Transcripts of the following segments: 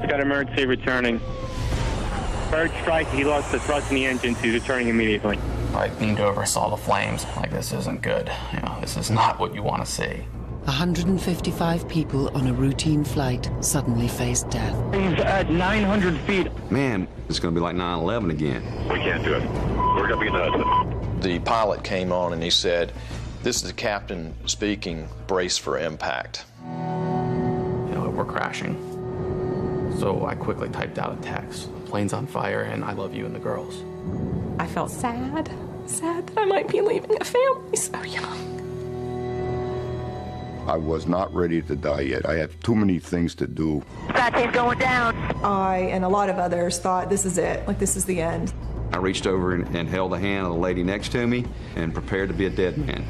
got emergency returning. Third strike, he lost the thrust in the engine, so he's returning immediately. I leaned over, saw the flames. Like, this isn't good. You know, this is not what you want to see. 155 people on a routine flight suddenly faced death. He's at 900 feet. Man, it's going to be like 9/11 again. We can't do it. We're going to be in the Hudson. The pilot came on and he said, "This is the captain speaking, brace for impact." You know, we're crashing. So I quickly typed out a text. Plane's on fire and I love you and the girls. I felt sad that I might be leaving a family so young. I was not ready to die yet. I had too many things to do. Saturday's going down. I and a lot of others thought this is it, like this is the end. I reached over and held the hand of the lady next to me and prepared to be a dead man.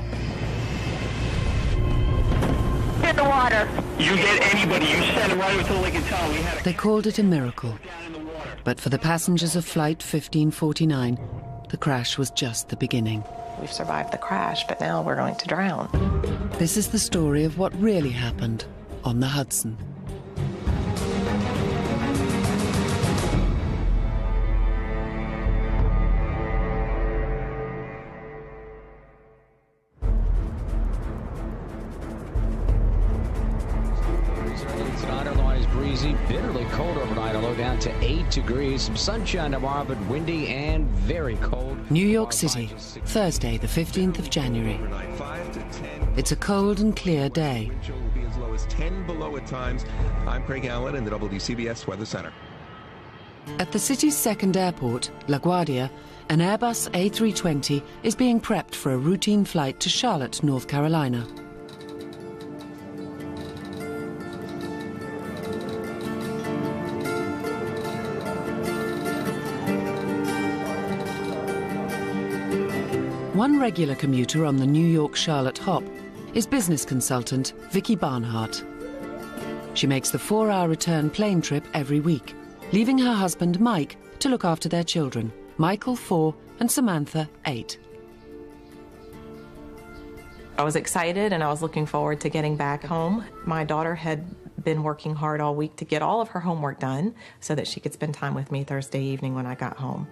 In the water. You get anybody, you send them right over to the Lake and Town. We had They called it a miracle. But for the passengers of Flight 1549, the crash was just the beginning. We've survived the crash, but now we're going to drown. This is the story of what really happened on the Hudson. Otherwise breezy, bitterly cold overnight, although down to 8 degrees. Some sunshine tomorrow, but windy and very cold. New York City, Thursday, the 15th of January. It's a cold and clear day. Wind chill will be as low as 10 below at times. I'm Craig Allen in the WCBS Weather Center. At the city's second airport, LaGuardia, an Airbus A320 is being prepped for a routine flight to Charlotte, North Carolina. One regular commuter on the New York-Charlotte hop is business consultant Vicki Barnhart. She makes the 4-hour return plane trip every week, leaving her husband Mike to look after their children, Michael 4 and Samantha 8. I was excited and I was looking forward to getting back home. My daughter had been working hard all week to get all of her homework done so that she could spend time with me Thursday evening when I got home.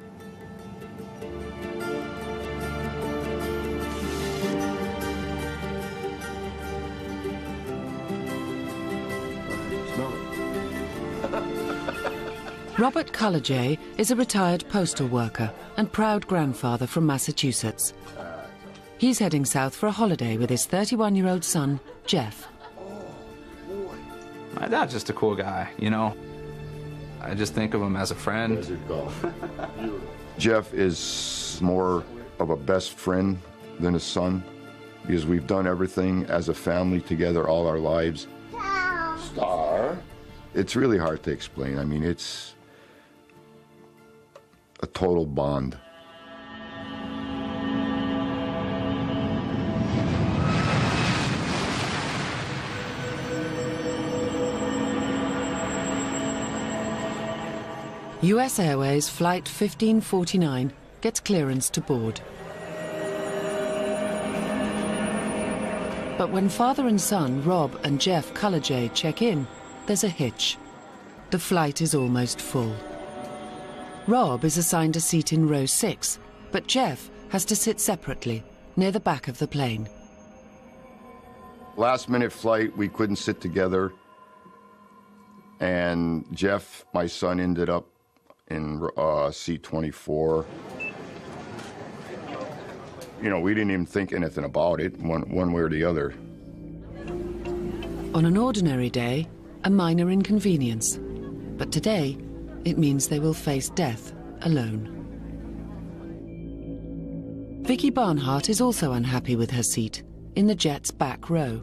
Robert Cullajay is a retired postal worker and proud grandfather from Massachusetts. He's heading south for a holiday with his 31-year-old son, Jeff. My dad's just a cool guy, you know. I just think of him as a friend. Jeff is more of a best friend than a son because we've done everything as a family together all our lives. Star. It's really hard to explain. I mean, it's a total bond. US Airways Flight 1549 gets clearance to board. But when father and son, Rob and Jeff Cullajay, check in, there's a hitch. The flight is almost full. Rob is assigned a seat in row 6, but Jeff has to sit separately, near the back of the plane. Last-minute flight, we couldn't sit together, and Jeff, my son, ended up in seat 24. You know, we didn't even think anything about it, one way or the other. On an ordinary day, a minor inconvenience. But today, it means they will face death alone. Vicki Barnhart is also unhappy with her seat, in the jet's back row.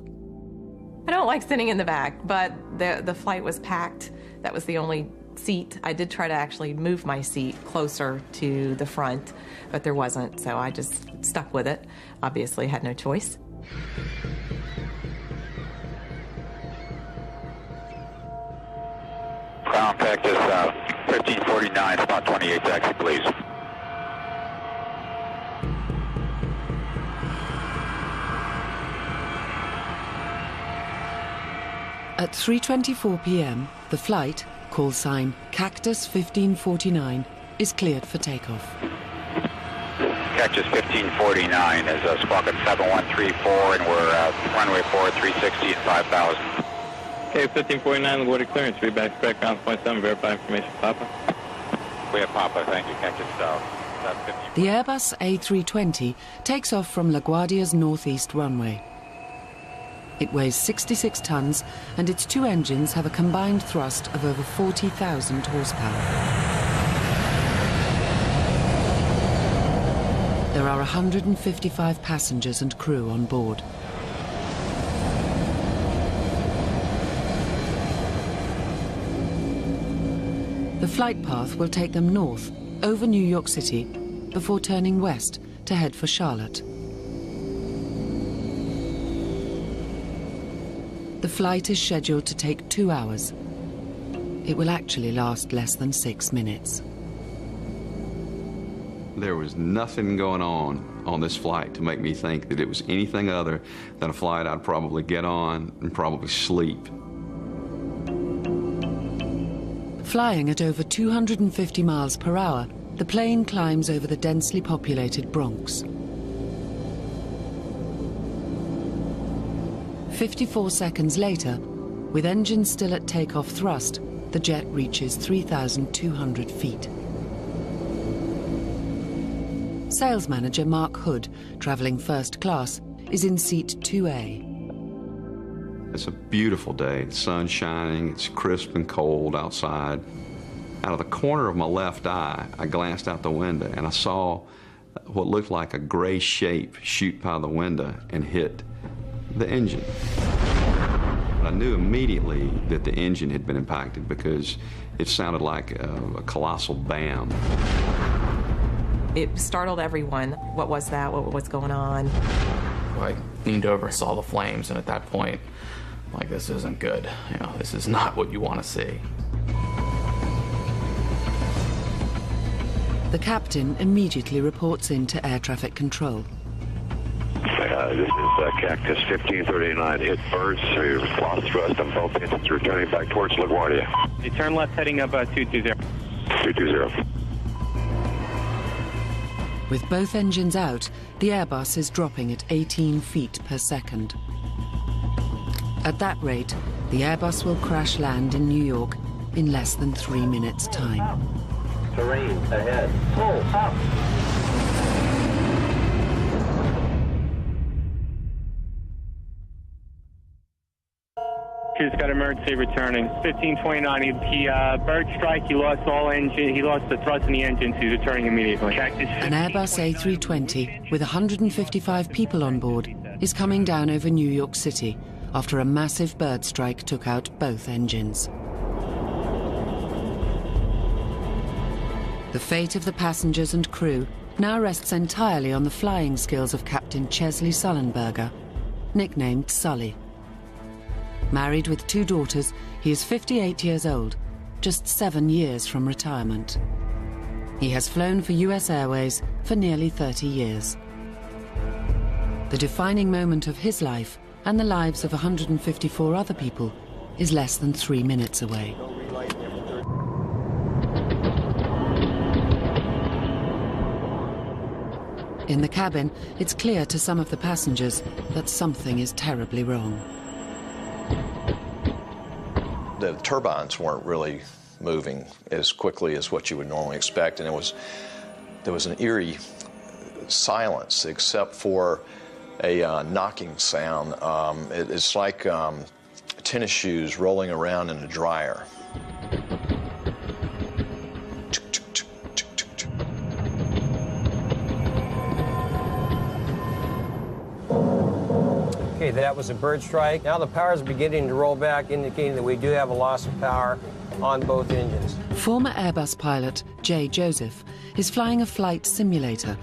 I don't like sitting in the back, but the flight was packed. That was the only seat. I did try to actually move my seat closer to the front, but there wasn't, so I just stuck with it. Obviously, had no choice. Ground practice 1549, spot 28 taxi, please. At 3:24 p.m., the flight, call sign Cactus 1549, is cleared for takeoff. Cactus 1549 is squawking 7134, and we're runway forward 360 and 5,000. Okay, 1549, LaGuardia clearance. Feedback back ground point 7, verify information, Papa. We have Papa, thank you. Cactus South. The Airbus A320 takes off from LaGuardia's northeast runway. It weighs 66 tons, and its two engines have a combined thrust of over 40,000 horsepower. There are 155 passengers and crew on board. The flight path will take them north, over New York City, before turning west to head for Charlotte. The flight is scheduled to take 2 hours. It will actually last less than 6 minutes. There was nothing going on this flight to make me think that it was anything other than a flight I'd probably get on and probably sleep. Flying at over 250 miles per hour, the plane climbs over the densely populated Bronx. 54 seconds later, with engines still at takeoff thrust, the jet reaches 3,200 feet. Sales manager Mark Hood, traveling first class, is in seat 2A. It's a beautiful day. The sun's shining, it's crisp and cold outside. Out of the corner of my left eye, I glanced out the window and I saw what looked like a gray shape shoot by the window and hit the engine. I knew immediately that the engine had been impacted because it sounded like a colossal bam. It startled everyone. What was that? What was going on? I leaned over and saw the flames, and at that point, like, this isn't good. You know, this is not what you want to see. The captain immediately reports in to air traffic control. This is Cactus 1539. Hit burst through lost thrust on both engines, returning back towards LaGuardia. You turn left heading up 220. 220. With both engines out, the Airbus is dropping at 18 feet per second. At that rate, the Airbus will crash land in New York in less than 3 minutes' time. Terrain ahead. Pull up. He's got emergency returning. 1529. He bird strike. He lost all engine. He lost the thrust in the engine. He's returning immediately. An Airbus A320 with 155 people on board is coming down over New York City after a massive bird strike took out both engines. The fate of the passengers and crew now rests entirely on the flying skills of Captain Chesley Sullenberger, nicknamed Sully. Married with 2 daughters, he is 58 years old, just 7 years from retirement. He has flown for US Airways for nearly 30 years. The defining moment of his life and the lives of 154 other people is less than 3 minutes away. In the cabin, it's clear to some of the passengers that something is terribly wrong. The turbines weren't really moving as quickly as what you would normally expect, and there was an eerie silence except for a knocking sound. It's like tennis shoes rolling around in a dryer. Okay, that was a bird strike. Now the power is beginning to roll back, indicating that we do have a loss of power on both engines. Former Airbus pilot Jay Joseph is flying a flight simulator,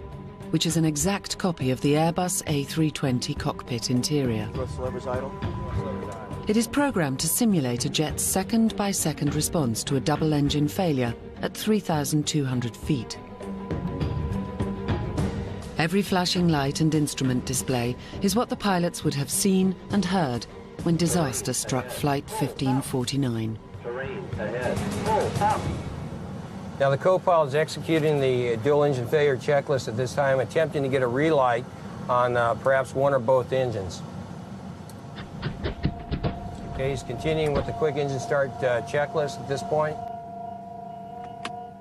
which is an exact copy of the Airbus A320 cockpit interior. It is programmed to simulate a jet's second-by-second response to a double-engine failure at 3,200 feet. Every flashing light and instrument display is what the pilots would have seen and heard when disaster struck Flight 1549. Ahead. Now the co-pilot is executing the dual engine failure checklist at this time, attempting to get a relight on perhaps one or both engines. Okay, he's continuing with the quick engine start checklist at this point.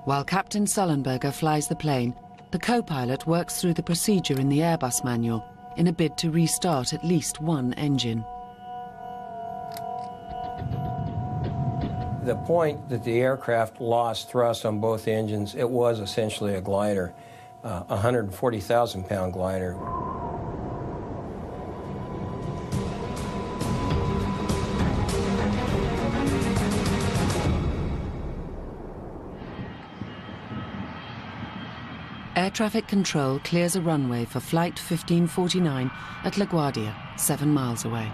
While Captain Sullenberger flies the plane, the co-pilot works through the procedure in the Airbus manual in a bid to restart at least one engine. The point that the aircraft lost thrust on both engines, it was essentially a glider, a 140,000-pound glider. Air traffic control clears a runway for Flight 1549 at LaGuardia, 7 miles away.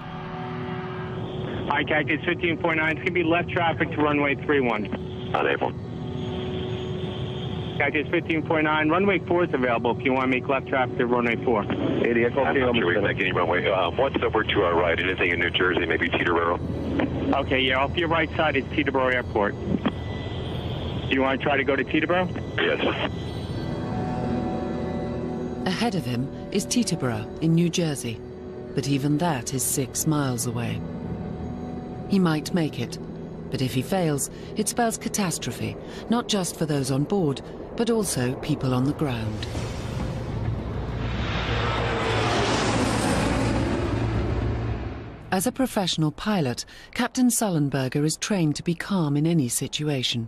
Hi, Cactus 15.9. It's going to be left traffic to runway 31. Unable. Cactus 15.9. Runway 4 is available if you want to make left traffic to runway 4. 80, I'm not sure we can make any runway. What's over to our right? Anything in New Jersey, maybe Teterboro? Okay, yeah, off your right side is Teterboro Airport. Do you want to try to go to Teterboro? Yes. Ahead of him is Teterboro in New Jersey, but even that is 6 miles away. He might make it, but if he fails, it spells catastrophe, not just for those on board, but also people on the ground. As a professional pilot, Captain Sullenberger is trained to be calm in any situation.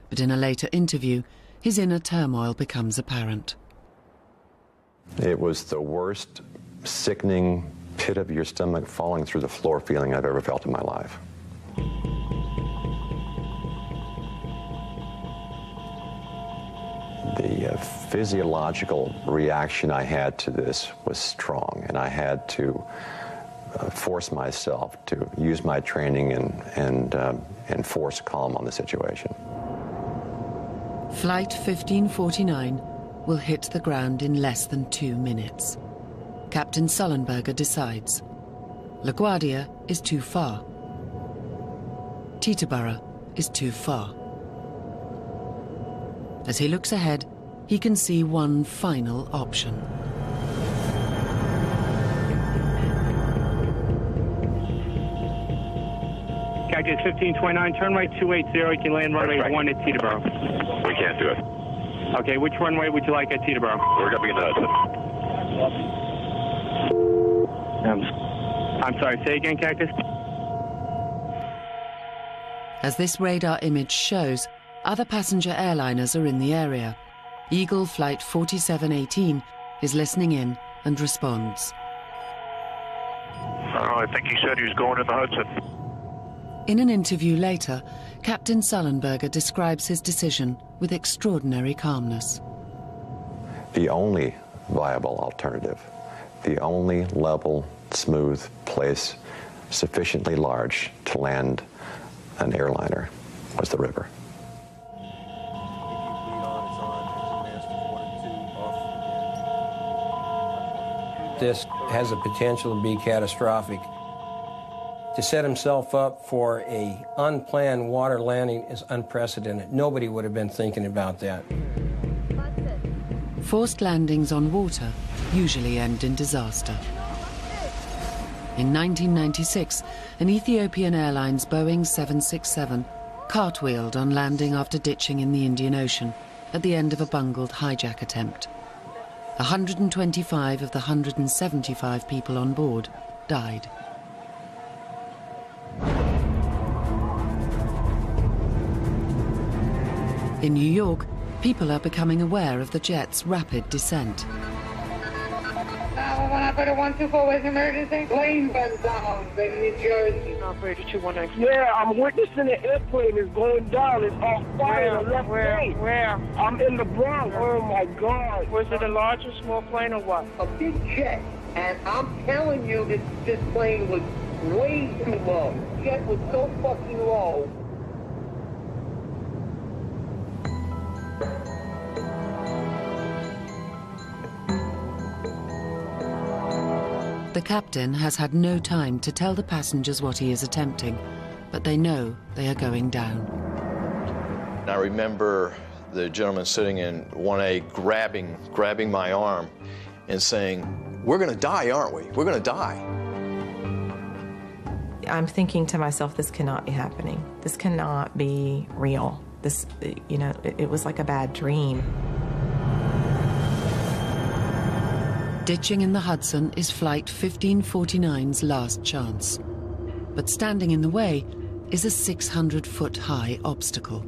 But in a later interview, his inner turmoil becomes apparent. It was the worst, sickening, pit of your stomach falling through the floor feeling I've ever felt in my life. The physiological reaction I had to this was strong, and I had to force myself to use my training and force calm on the situation. Flight 1549 will hit the ground in less than 2 minutes. Captain Sullenberger decides. LaGuardia is too far. Teterboro is too far. As he looks ahead, he can see one final option. Cactus 1529, turn right 280, you can land runway 1 at Teterboro. We can't do it. Okay, which runway would you like at Teterboro? We're going to be in the Hudson. I'm sorry, say again, Cactus? As this radar image shows, other passenger airliners are in the area. Eagle Flight 4718 is listening in and responds. I think he said he was going in the Hudson. In an interview later, Captain Sullenberger describes his decision with extraordinary calmness. The only viable alternative, the only level, smooth place sufficiently large to land an airliner was the river. This has the potential to be catastrophic. To set himself up for an unplanned water landing is unprecedented. Nobody would have been thinking about that. Forced landings on water usually end in disaster. In 1996, an Ethiopian Airlines Boeing 767 cartwheeled on landing after ditching in the Indian Ocean at the end of a bungled hijack attempt. 125 of the 175 people on board died. In New York, people are becoming aware of the jet's rapid descent. 124 with emergency. Plane went down in New Jersey. Operator 219. Yeah, I'm witnessing the airplane is going down. It's on fire on the left lane. Where? I'm in the Bronx. Oh my God. Was it a large or small plane or what? A big jet. And I'm telling you, this plane was way too low. The jet was so fucking low. The captain has had no time to tell the passengers what he is attempting, but they know they are going down. And I remember the gentleman sitting in 1A grabbing my arm and saying, "We're going to die, aren't we? We're going to die." I'm thinking to myself, this cannot be happening. This cannot be real. This, you know, it was like a bad dream. Ditching in the Hudson is Flight 1549's last chance. But standing in the way is a 600-foot-high obstacle.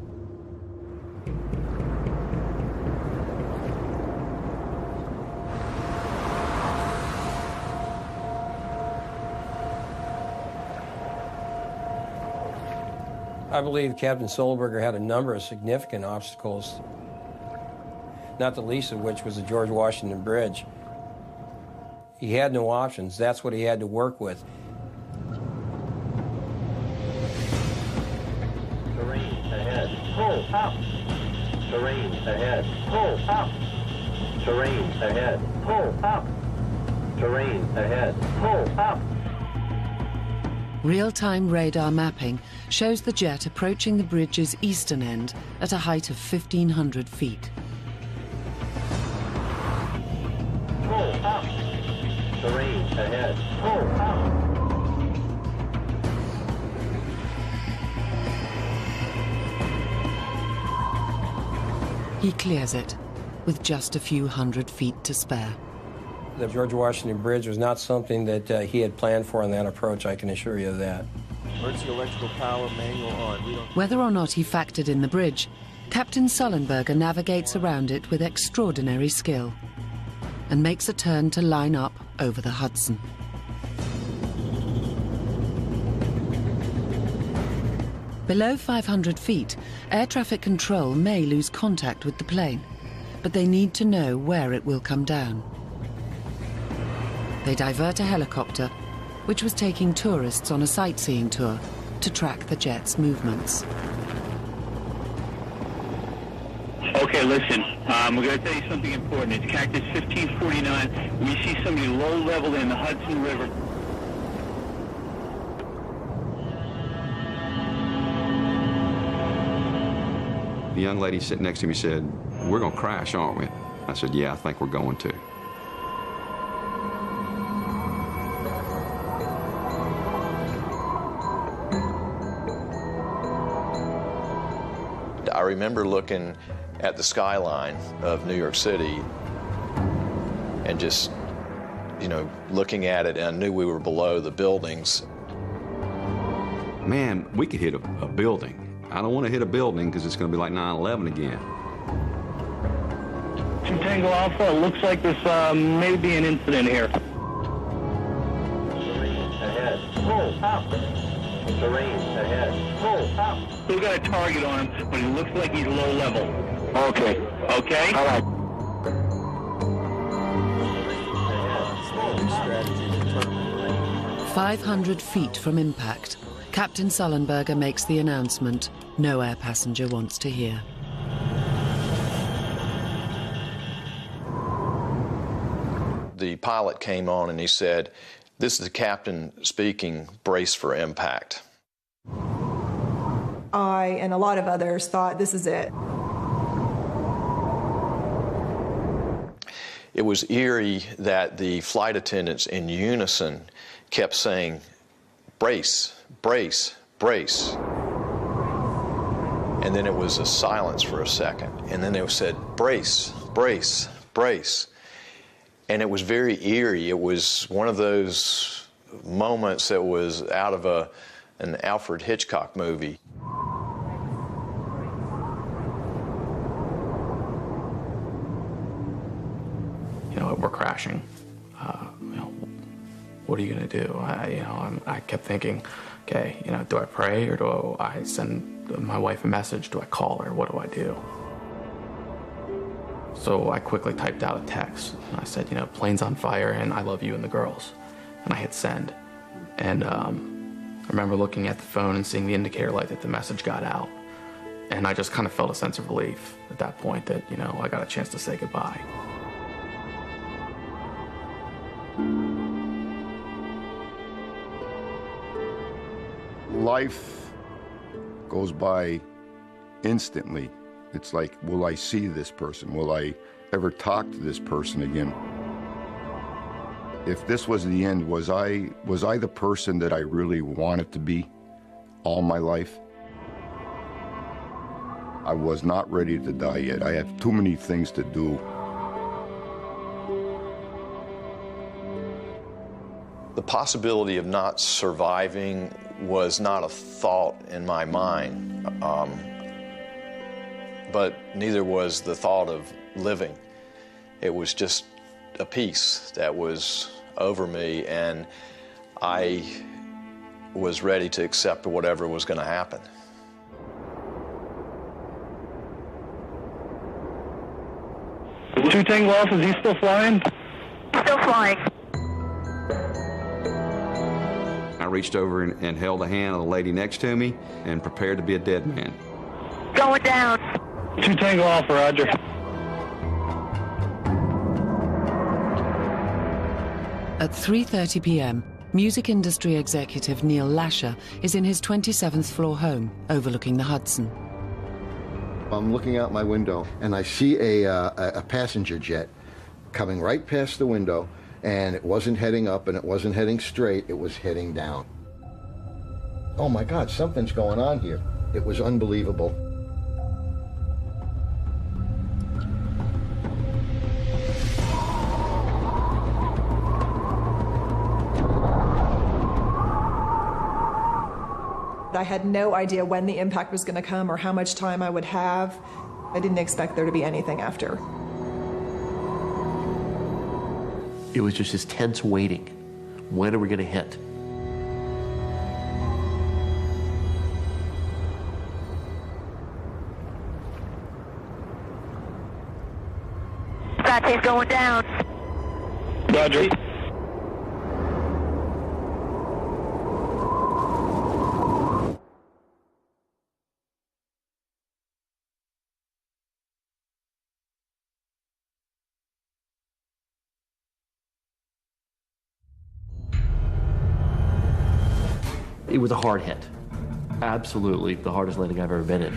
I believe Captain Solberger had a number of significant obstacles, not the least of which was the George Washington Bridge. He had no options. That's what he had to work with. Terrain ahead. Pull up. Terrain ahead. Pull up. Terrain ahead. Pull up. Terrain ahead. Pull up. Real-time radar mapping shows the jet approaching the bridge's eastern end at a height of 1,500 feet. Pull up. Terrain ahead. Pull up. He clears it with just a few hundred feet to spare. The George Washington Bridge was not something that he had planned for in that approach, I can assure you of that. Emergency electrical power manual on. Whether or not he factored in the bridge, Captain Sullenberger navigates around it with extraordinary skill and makes a turn to line up over the Hudson. Below 500 feet, air traffic control may lose contact with the plane, but they need to know where it will come down. They divert a helicopter, which was taking tourists on a sightseeing tour, to track the jet's movements. Okay, listen, we're going to tell you something important. It's Cactus 1549. We see somebody low level in the Hudson River. The young lady sitting next to me said, "We're going to crash, aren't we?" I said, "Yeah, I think we're going to." I remember looking at the skyline of New York City and just, you know, looking at it, and I knew we were below the buildings. Man, we could hit a building. I don't want to hit a building because it's going to be like 9/11 again. Tango Alpha, it looks like there's maybe an incident here. Terrain ahead. Pull up. Terrain ahead. Pull up. We got a target on him, but he looks like he's low level. Okay. Okay? All right. 500 feet from impact, Captain Sullenberger makes the announcement no air passenger wants to hear. The pilot came on and he said, "This is the captain speaking, brace for impact." I and a lot of others thought, this is it. It was eerie that the flight attendants in unison kept saying, "Brace, brace, brace." And then it was a silence for a second. And then they said, "Brace, brace, brace." And it was very eerie. It was one of those moments that was out of an Alfred Hitchcock movie. You know, we're crashing. You know, what are you gonna do? I kept thinking, okay, you know, do I pray or do I send my wife a message? Do I call her? What do I do? So I quickly typed out a text. And I said, you know, plane's on fire and I love you and the girls. And I hit send. And I remember looking at the phone and seeing the indicator light that the message got out. And I just kind of felt a sense of relief at that point that, you know, I got a chance to say goodbye. Life goes by instantly. It's like, will I see this person? Will I ever talk to this person again? If this was the end, was I the person that I really wanted to be all my life? I was not ready to die yet. I have too many things to do. The possibility of not surviving was not a thought in my mind, but neither was the thought of living. It was just a peace that was over me, and I was ready to accept whatever was going to happen. Two Tango Alpha, is he still flying? Still flying. I reached over and held the hand of the lady next to me and prepared to be a dead man. Going down. Two Tango Alpha, roger. At 3:30 p.m., music industry executive Neil Lasher is in his 27th floor home overlooking the Hudson. I'm looking out my window and I see a passenger jet coming right past the window, and it wasn't heading up and it wasn't heading straight, it was heading down. Oh my God, something's going on here. It was unbelievable. I had no idea when the impact was going to come or how much time I would have. I didn't expect there to be anything after. It was just this tense waiting. When are we going to hit? Saturday's going down. Roger. It was a hard hit. Absolutely the hardest landing I've ever been in.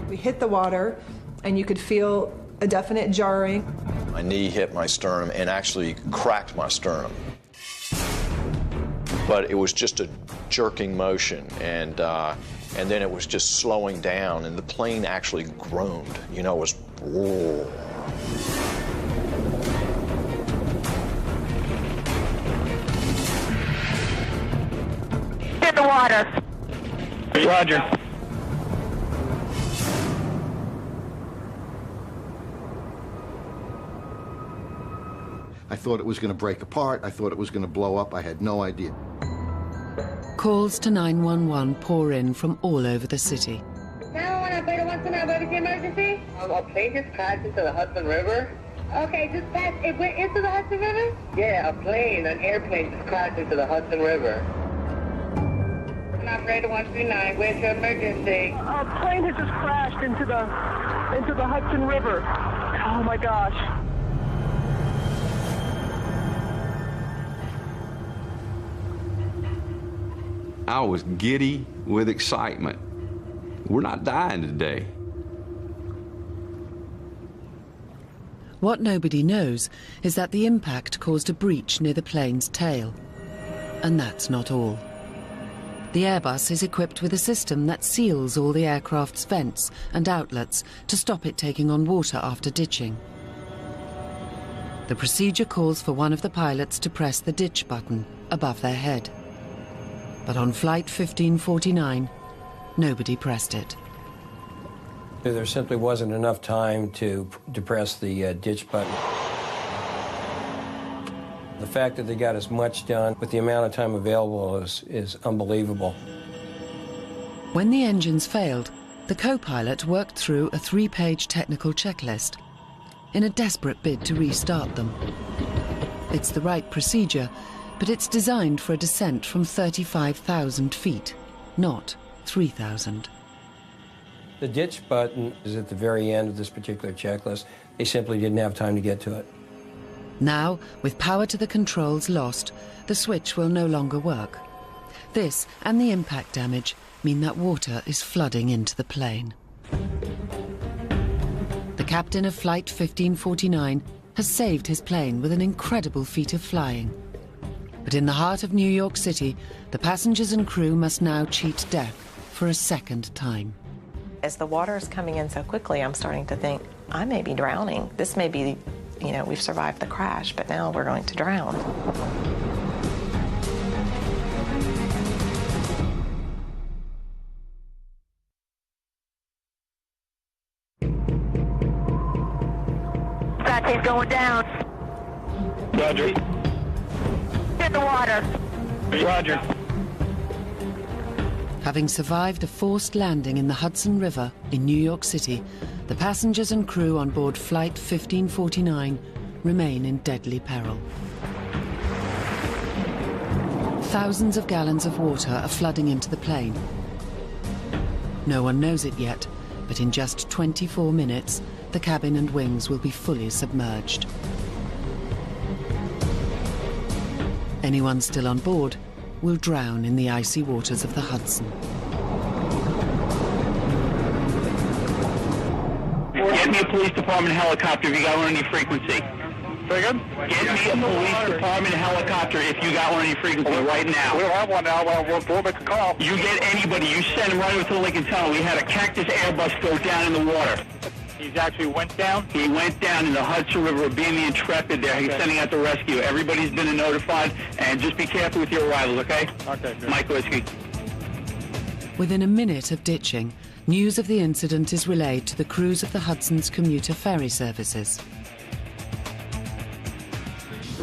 We hit the water, and you could feel a definite jarring. My knee hit my sternum and actually cracked my sternum. But it was just a jerking motion, and then it was just slowing down, and the plane actually groaned. You know, it was, whoa. In the water. Roger. I thought it was going to break apart. I thought it was going to blow up. I had no idea. Calls to 911 pour in from all over the city. 911 operator wants to know what is the emergency? A plane just crashed into the Hudson River. Okay, just passed. It went into the Hudson River? Yeah, an airplane just crashed into the Hudson River. Operator 139, where's your emergency? A plane has just crashed into the Hudson River. Oh my gosh. I was giddy with excitement. We're not dying today. What nobody knows is that the impact caused a breach near the plane's tail. And that's not all. The Airbus is equipped with a system that seals all the aircraft's vents and outlets to stop it taking on water after ditching. The procedure calls for one of the pilots to press the ditch button above their head. But on Flight 1549, nobody pressed it. There simply wasn't enough time to press the ditch button. The fact that they got as much done with the amount of time available is unbelievable. When the engines failed, the co-pilot worked through a 3-page technical checklist in a desperate bid to restart them. It's the right procedure, but it's designed for a descent from 35,000 feet, not 3,000. The ditch button is at the very end of this particular checklist. They simply didn't have time to get to it. Now, with power to the controls lost, the switch will no longer work. This and the impact damage mean that water is flooding into the plane. The captain of Flight 1549 has saved his plane with an incredible feat of flying. But in the heart of New York City, the passengers and crew must now cheat death for a second time. As the water is coming in so quickly, I'm starting to think, I may be drowning. This may be, we've survived the crash, but now we're going to drown. He's going down. Roger. In the water. Roger. Having survived a forced landing in the Hudson River in New York City, the passengers and crew on board Flight 1549 remain in deadly peril. Thousands of gallons of water are flooding into the plane. No one knows it yet, but in just 24 minutes, the cabin and wings will be fully submerged. Anyone still on board will drown in the icy waters of the Hudson. Get me a police department helicopter if you got one on any frequency. Get me a police department helicopter if you got one on any frequency right now. We don't have one now. We'll make a call. You get anybody, you send them right over to the Lincoln Tunnel. We had a Cactus Airbus go down in the water. He's actually went down? He went down in the Hudson River, being the Intrepid there. He's sending out the rescue. Everybody's been notified, and just be careful with your arrivals, okay? Okay, good. Mike Whiskey. Within a minute of ditching, news of the incident is relayed to the crews of the Hudson's commuter ferry services.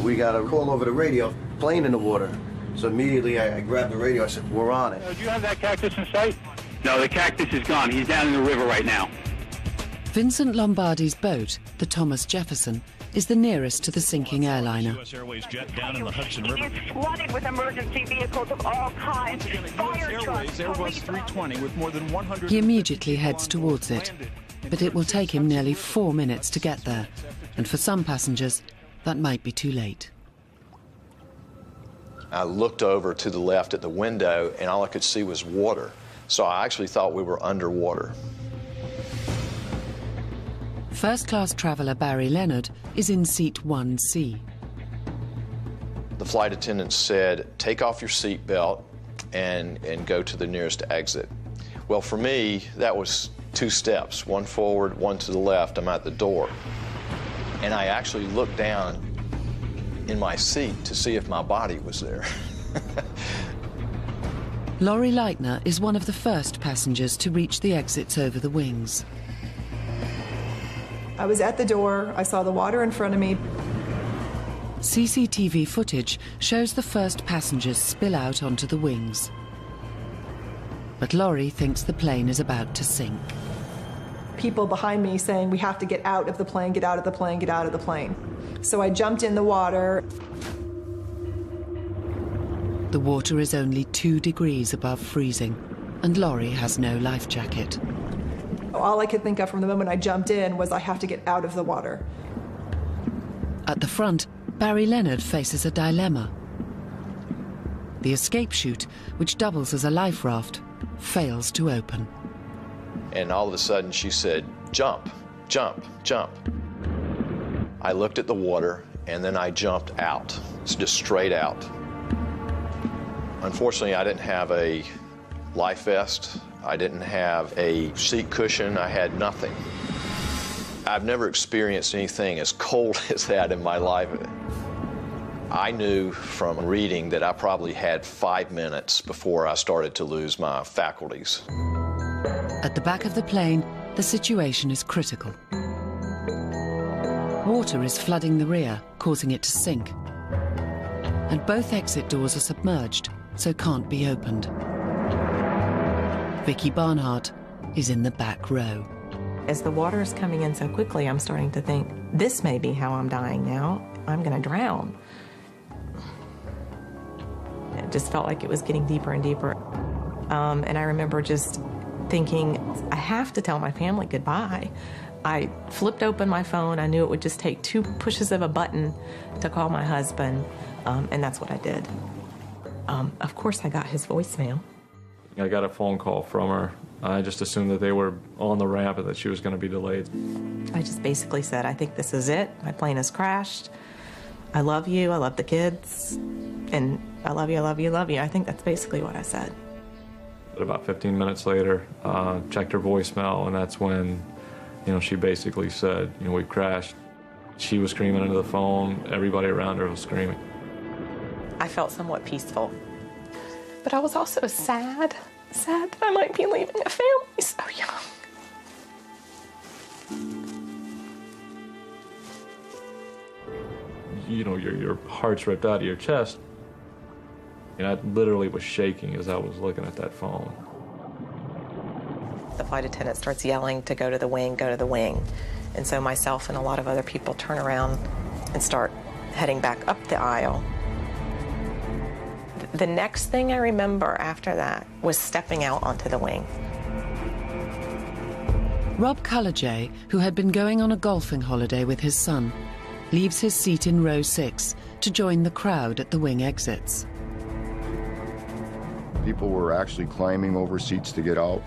We got a call over the radio, plane in the water. So immediately I grabbed the radio, I said, we're on it. Do you have that Cactus in sight? No, the Cactus is gone. He's down in the river right now. Vincent Lombardi's boat, the Thomas Jefferson, is the nearest to the sinking airliner. U.S. Airways jet down in the Hudson River. It is flooded with emergency vehicles of all kinds. Fire trucks, Airbus 320 with more than 100... He immediately heads towards it, but it will take him nearly 4 minutes to get there, and for some passengers, that might be too late. I looked over to the left at the window, and all I could see was water. So I actually thought we were underwater. First-class traveller Barry Leonard is in seat 1C. The flight attendant said, take off your seatbelt and go to the nearest exit. Well, for me, that was 2 steps, one forward, one to the left. I'm at the door. And I actually looked down in my seat to see if my body was there. Laurie Leitner is one of the first passengers to reach the exits over the wings. I was at the door, I saw the water in front of me. CCTV footage shows the first passengers spill out onto the wings. But Laurie thinks the plane is about to sink. People behind me saying, we have to get out of the plane, get out of the plane, get out of the plane. So I jumped in the water. The water is only 2 degrees above freezing, and Laurie has no life jacket. All I could think of from the moment I jumped in was I have to get out of the water. At the front, Barry Leonard faces a dilemma. The escape chute, which doubles as a life raft, fails to open. And all of a sudden she said, jump, jump, jump. I looked at the water and then I jumped out. It's just straight out. Unfortunately, I didn't have a life vest. I didn't have a seat cushion. I had nothing. I've never experienced anything as cold as that in my life. I knew from reading that I probably had 5 minutes before I started to lose my faculties. At the back of the plane, the situation is critical. Water is flooding the rear, causing it to sink. And both exit doors are submerged, so can't be opened. Vicky Barnhart is in the back row. As the water is coming in so quickly, I'm starting to think, this may be how I'm dying now. I'm going to drown. It just felt like it was getting deeper and deeper. And I remember just thinking, I have to tell my family goodbye. I flipped open my phone. I knew it would just take 2 pushes of a button to call my husband, and that's what I did. Of course, I got his voicemail. I got a phone call from her I just assumed that they were on the ramp and that she was going to be delayed. I just basically said, I think this is it. My plane has crashed. I love you. I love the kids. And I love you, I love you, I love you. I think that's basically what I said. But about 15 minutes later, checked her voicemail, and that's when, she basically said, we crashed. She was screaming into the phone. Everybody around her was screaming. I felt somewhat peaceful. But I was also sad that I might be leaving a family so young. Your heart's ripped out of your chest. And I literally was shaking as I was looking at that phone. The flight attendant starts yelling to go to the wing, go to the wing. And so myself and a lot of other people turn around and start heading back up the aisle. The next thing I remember after that was stepping out onto the wing. Rob Cullajay, who had been going on a golfing holiday with his son, leaves his seat in row 6 to join the crowd at the wing exits. People were actually climbing over seats to get out.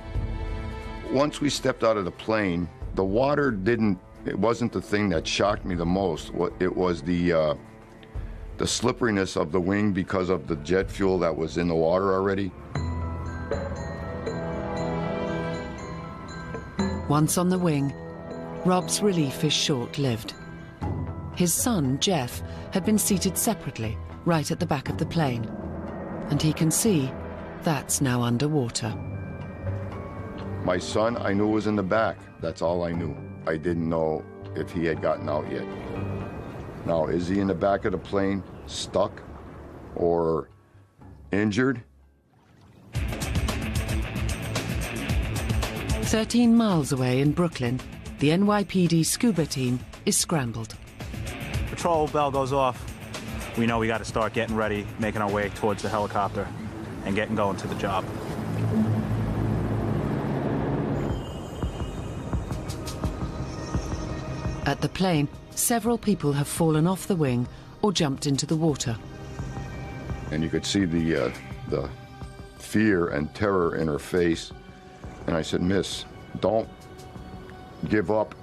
Once we stepped out of the plane, the water it wasn't the thing that shocked me the most. It was the slipperiness of the wing because of the jet fuel that was in the water already. Once on the wing, Rob's relief is short-lived. His son, Jeff, had been seated separately, right at the back of the plane. And he can see that's now underwater. My son, I knew was in the back. That's all I knew. I didn't know if he had gotten out yet. Now, is he in the back of the plane, stuck or injured? 13 miles away in Brooklyn, the NYPD scuba team is scrambled. Patrol bell goes off. We know we got to start getting ready, making our way towards the helicopter and getting going to the job. At the plane, several people have fallen off the wing or jumped into the water. And you could see the fear and terror in her face. And I said, "Miss, don't give up."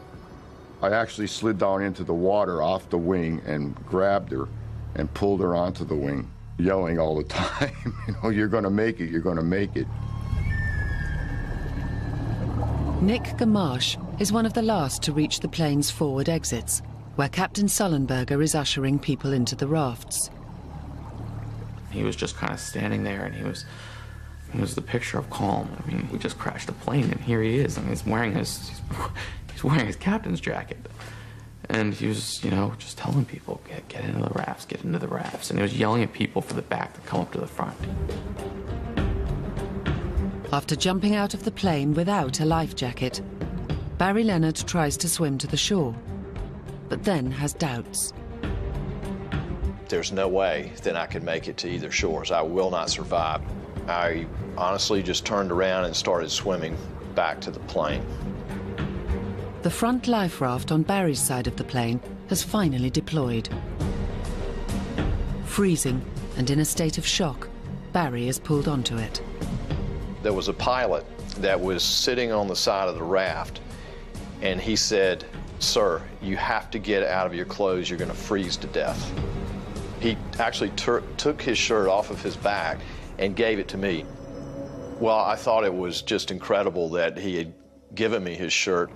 I actually slid down into the water off the wing and grabbed her and pulled her onto the wing, yelling all the time, "You're going to make it, you're going to make it." Nick Gamache is one of the last to reach the plane's forward exits, where Captain Sullenberger is ushering people into the rafts. He was just kind of standing there, and he was the picture of calm. I mean, we just crashed a plane, and here he is. I mean, he's wearing his captain's jacket. And he was, just telling people, get into the rafts, get into the rafts. And he was yelling at people from the back to come up to the front. After jumping out of the plane without a life jacket, Barry Leonard tries to swim to the shore, but then has doubts. There's no way that I could make it to either shores. I will not survive. I honestly just turned around and started swimming back to the plane. The front life raft on Barry's side of the plane has finally deployed. Freezing and in a state of shock, Barry is pulled onto it. There was a pilot that was sitting on the side of the raft, and he said, "Sir, you have to get out of your clothes. You're going to freeze to death." He actually took his shirt off of his back and gave it to me. Well, I thought it was just incredible that he had given me his shirt.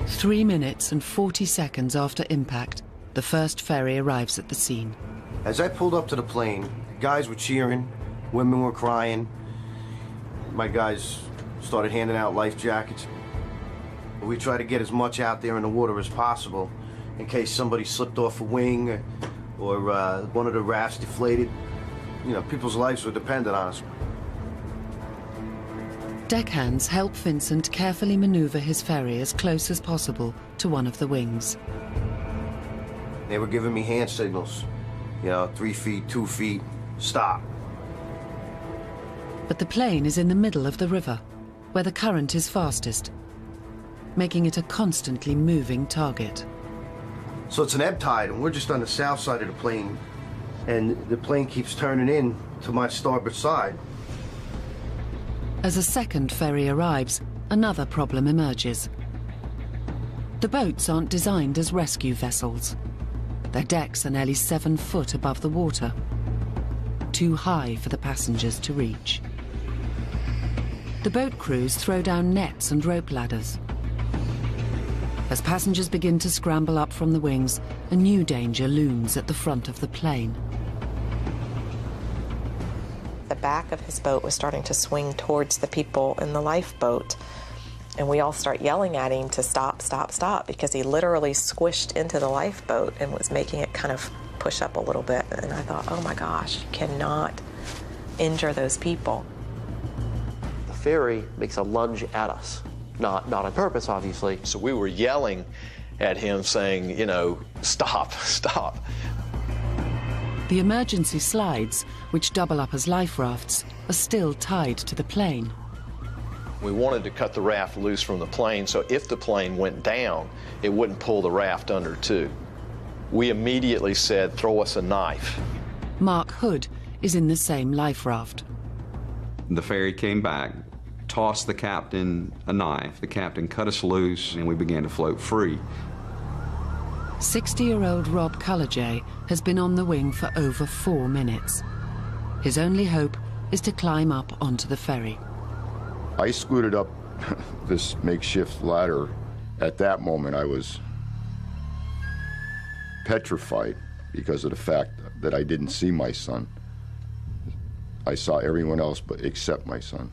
3 minutes and 40 seconds after impact, the first ferry arrives at the scene. As I pulled up to the plane, guys were cheering, women were crying. My guys started handing out life jackets. We tried to get as much out there in the water as possible in case somebody slipped off a wing or one of the rafts deflated. People's lives were dependent on us. Deckhands help Vincent carefully maneuver his ferry as close as possible to one of the wings. They were giving me hand signals, 3 feet, 2 feet, stop. But the plane is in the middle of the river, where the current is fastest, making it a constantly moving target. So it's an ebb tide, and we're just on the south side of the plane, and the plane keeps turning in to my starboard side. As a second ferry arrives, another problem emerges. The boats aren't designed as rescue vessels. Their decks are nearly 7 foot above the water, too high for the passengers to reach. The boat crews throw down nets and rope ladders. As passengers begin to scramble up from the wings, a new danger looms at the front of the plane. The back of his boat was starting to swing towards the people in the lifeboat. And we all start yelling at him to stop, stop, stop, because he literally squished into the lifeboat and was making it kind of push up a little bit. And I thought, oh my gosh, you cannot injure those people. The ferry makes a lunge at us, not on purpose, obviously. So we were yelling at him saying, you know, stop, stop. The emergency slides, which double up as life rafts, are still tied to the plane. We wanted to cut the raft loose from the plane, so if the plane went down, it wouldn't pull the raft under too. We immediately said, throw us a knife. Mark Hood is in the same life raft. The ferry came back, tossed the captain a knife. The captain cut us loose, and we began to float free. 60-year-old Rob Cullajay has been on the wing for over 4 minutes. His only hope is to climb up onto the ferry. I scooted up this makeshift ladder. At that moment, I was petrified because of the fact that I didn't see my son. I saw everyone else but except my son.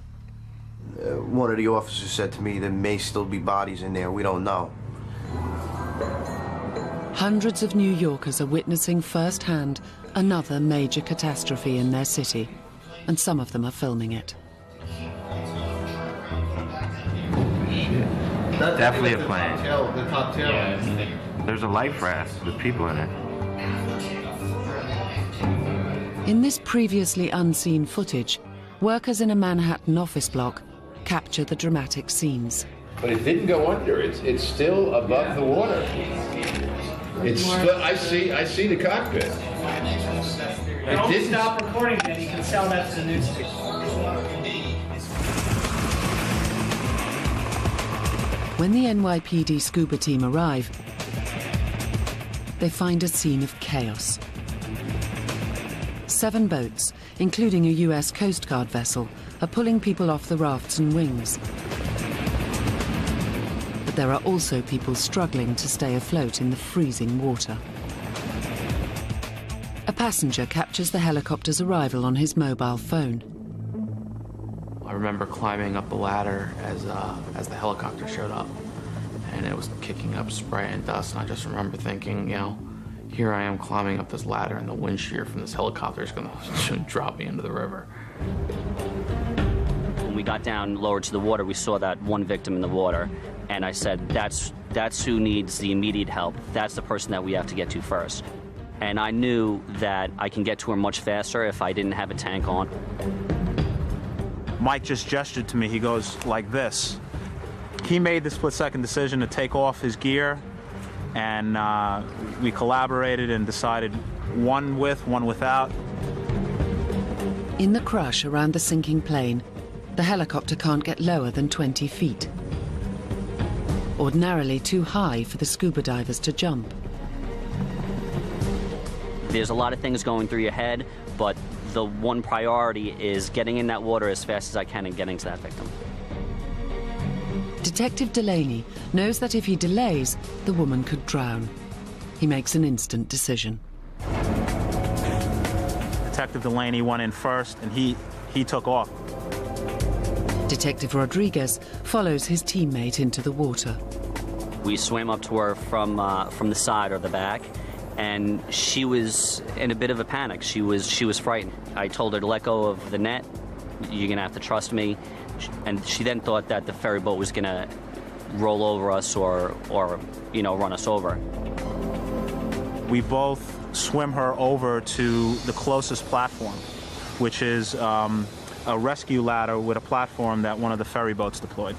One of the officers said to me there may still be bodies in there. We don't know. Hundreds of New Yorkers are witnessing firsthand another major catastrophe in their city, and some of them are filming it. Definitely a plane. The top tail. Yeah, there's a life raft with people in it. In this previously unseen footage, workers in a Manhattan office block capture the dramatic scenes. But it didn't go under. It's still above the water. It's still, I see the cockpit. Don't stop recording then. You can sell that to the newspaper. When the NYPD scuba team arrive, they find a scene of chaos. 7 boats, including a US Coast Guard vessel, are pulling people off the rafts and wings. But there are also people struggling to stay afloat in the freezing water. A passenger captures the helicopter's arrival on his mobile phone. I remember climbing up the ladder as the helicopter showed up, and it was kicking up spray and dust, and I just remember thinking, you know, here I am climbing up this ladder, and the wind shear from this helicopter is going to drop me into the river. When we got down lower to the water, we saw that one victim in the water, and I said, that's who needs the immediate help. That's the person that we have to get to first. And I knew that I can get to her much faster if I didn't have a tank on. Mike just gestured to me. He goes like this. He made the split-second decision to take off his gear, and we collaborated and decided one with, one without. In the crush around the sinking plane, the helicopter can't get lower than 20 feet. Ordinarily too high for the scuba divers to jump. There's a lot of things going through your head, but the one priority is getting in that water as fast as I can and getting to that victim. Detective Delaney knows that if he delays, the woman could drown. He makes an instant decision. Detective Delaney went in first, and he took off. Detective Rodriguez follows his teammate into the water. We swam up to her from the side or the back, and she was in a bit of a panic. She was frightened. I told her to let go of the net. You're gonna have to trust me. And she then thought that the ferry boat was gonna roll over us or you know, run us over. We both swim her over to the closest platform, which is a rescue ladder with a platform that one of the ferry boats deployed.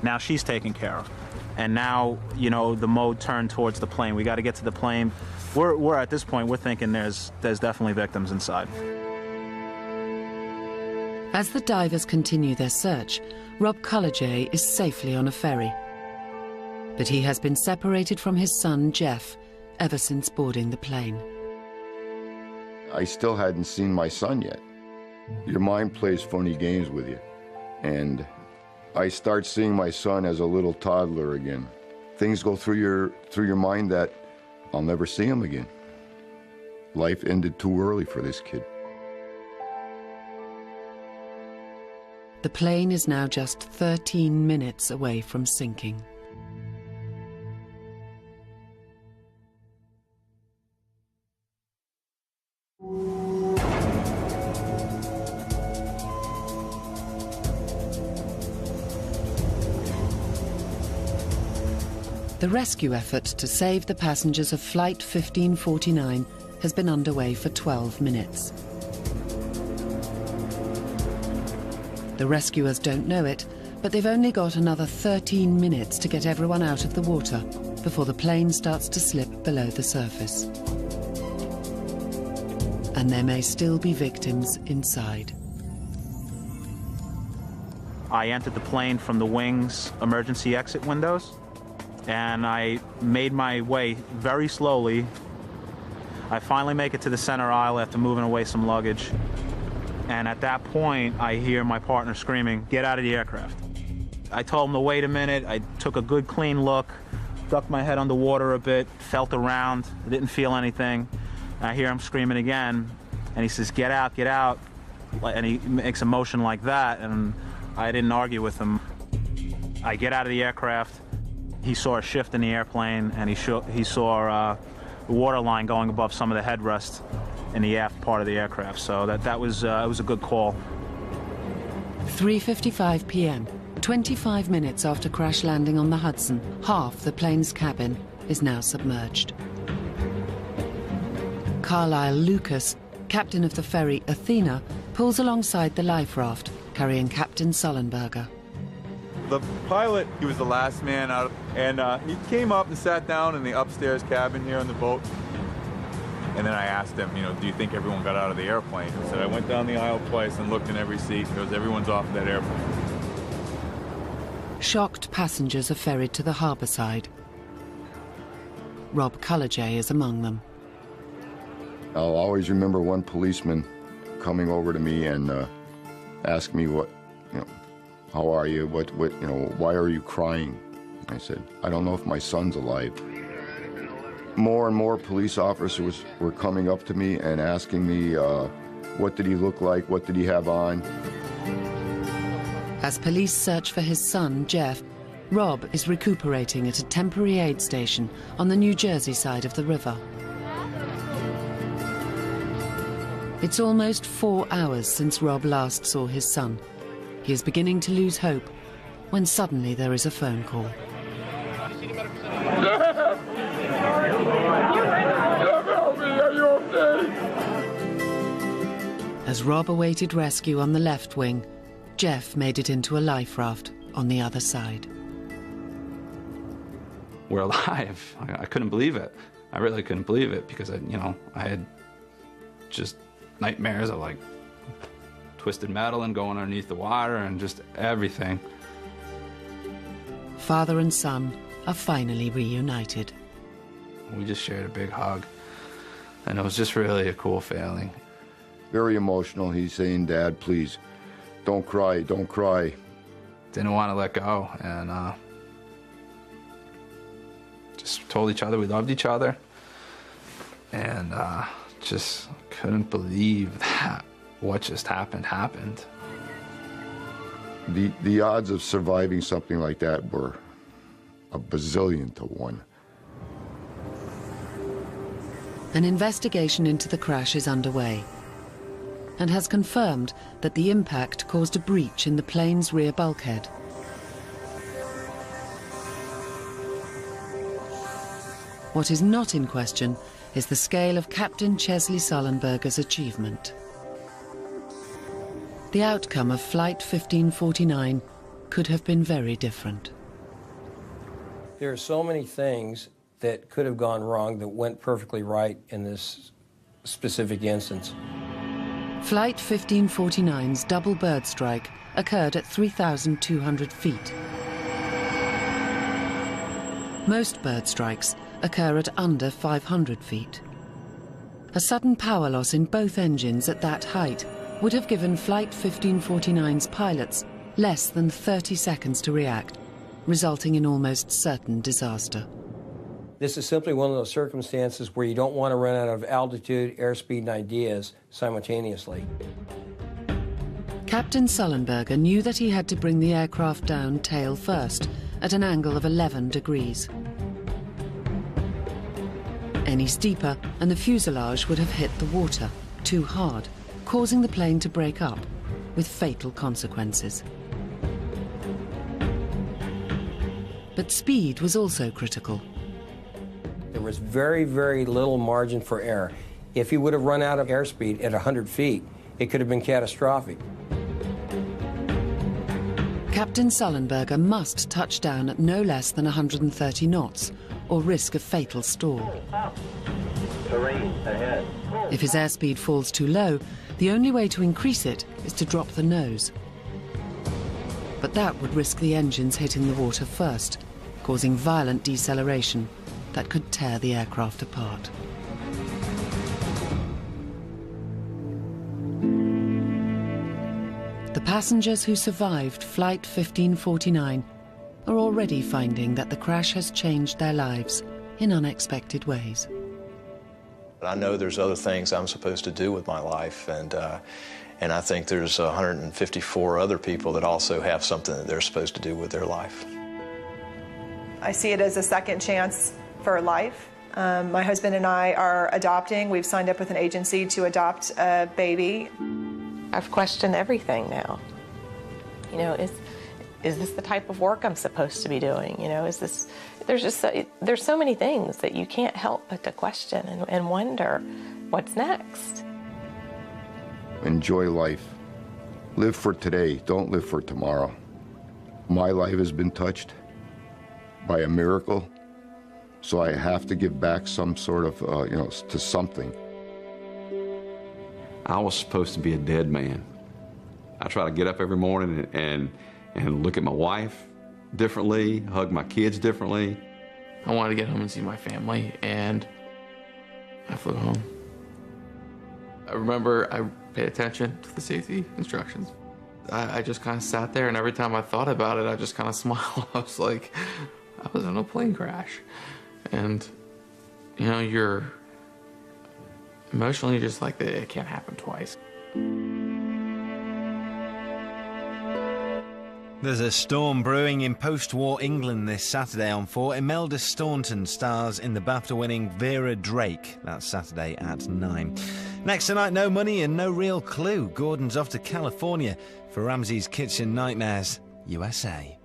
Now she's taken care of. And now, you know, the mode turned towards the plane. We got to get to the plane. We're at this point, we're thinking there's definitely victims inside. As the divers continue their search, Rob Cullejay is safely on a ferry. But he has been separated from his son, Jeff, ever since boarding the plane. I still hadn't seen my son yet. Your mind plays funny games with you. And I start seeing my son as a little toddler again. Things go through your mind that I'll never see him again. Life ended too early for this kid. The plane is now just 13 minutes away from sinking. The rescue effort to save the passengers of Flight 1549 has been underway for 12 minutes. The rescuers don't know it, but they've only got another 13 minutes to get everyone out of the water before the plane starts to slip below the surface. And there may still be victims inside. I entered the plane from the wing's emergency exit windows, and I made my way very slowly. I finally make it to the center aisle after moving away some luggage. And at that point, I hear my partner screaming, "Get out of the aircraft." I told him to wait a minute. I took a good clean look, ducked my head underwater a bit, felt around, didn't feel anything. I hear him screaming again, and he says, "Get out, get out." And he makes a motion like that, and I didn't argue with him. I get out of the aircraft. He saw a shift in the airplane, and he saw the water line going above some of the headrest in the aft part of the aircraft. So that was it was a good call. 3:55 p.m., 25 minutes after crash landing on the Hudson, half the plane's cabin is now submerged. Carlisle Lucas, captain of the ferry Athena, pulls alongside the life raft, carrying Captain Sullenberger. The pilot, he was the last man out, and he came up and sat down in the upstairs cabin here on the boat. And then I asked him, do you think everyone got out of the airplane? He said, I went down the aisle twice and looked in every seat. He goes, everyone's off that airplane. Shocked passengers are ferried to the harbour side. Rob Cullejay is among them. I'll always remember one policeman coming over to me and asked me how are you? Why are you crying? I said, I don't know if my son's alive. More and more police officers were coming up to me and asking me, what did he look like? What did he have on? As police search for his son, Jeff, Rob is recuperating at a temporary aid station on the New Jersey side of the river. It's almost 4 hours since Rob last saw his son. He is beginning to lose hope when suddenly there is a phone call. As Rob awaited rescue on the left wing, Jeff made it into a life raft on the other side. We're alive. I couldn't believe it. I really couldn't believe it because I had just nightmares of twisted metal and going underneath the water and just everything. Father and son are finally reunited. We just shared a big hug, and it was just really a cool feeling. Very emotional. He's saying, Dad, please, don't cry, don't cry. Didn't want to let go, and just told each other we loved each other, and just couldn't believe that what just happened. The odds of surviving something like that were a bazillion to one. An investigation into the crash is underway and has confirmed that the impact caused a breach in the plane's rear bulkhead. What is not in question is the scale of Captain Chesley Sullenberger's achievement. The outcome of Flight 1549 could have been very different. There are so many things that could have gone wrong that went perfectly right in this specific instance. Flight 1549's double bird strike occurred at 3,200 feet. Most bird strikes occur at under 500 feet. A sudden power loss in both engines at that height would have given Flight 1549's pilots less than 30 seconds to react, resulting in almost certain disaster. This is simply one of those circumstances where you don't want to run out of altitude, airspeed, and ideas simultaneously. Captain Sullenberger knew that he had to bring the aircraft down tail first, at an angle of 11 degrees. Any steeper, and the fuselage would have hit the water too hard, causing the plane to break up, with fatal consequences. But speed was also critical. There was very, very little margin for error. If he would have run out of airspeed at 100 feet, it could have been catastrophic. Captain Sullenberger must touch down at no less than 130 knots, or risk a fatal stall. If his airspeed falls too low, the only way to increase it is to drop the nose. But that would risk the engines hitting the water first, causing violent deceleration that could tear the aircraft apart. The passengers who survived Flight 1549 are already finding that the crash has changed their lives in unexpected ways. I know there's other things I'm supposed to do with my life, and I think there's 154 other people that also have something that they're supposed to do with their life. I see it as a second chance for life. My husband and I are adopting. We've signed up with an agency to adopt a baby. I've questioned everything now. You know, is this the type of work I'm supposed to be doing? You know, there's so many things that you can't help but to question and wonder what's next. Enjoy life. Live for today, don't live for tomorrow. My life has been touched by a miracle, so I have to give back some sort of, to something. I was supposed to be a dead man. I try to get up every morning and look at my wife differently, hug my kids differently. I wanted to get home and see my family, and I flew home. I remember I paid attention to the safety instructions. I just kind of sat there, and every time I thought about it, I just kind of smiled. I was like, I was in a plane crash. And, you know, you're emotionally just like, it can't happen twice. There's a storm brewing in post-war England this Saturday on 4. Imelda Staunton stars in the BAFTA-winning Vera Drake. That's Saturday at 9. Next tonight, no money and no real clue. Gordon's off to California for Ramsey's Kitchen Nightmares, USA.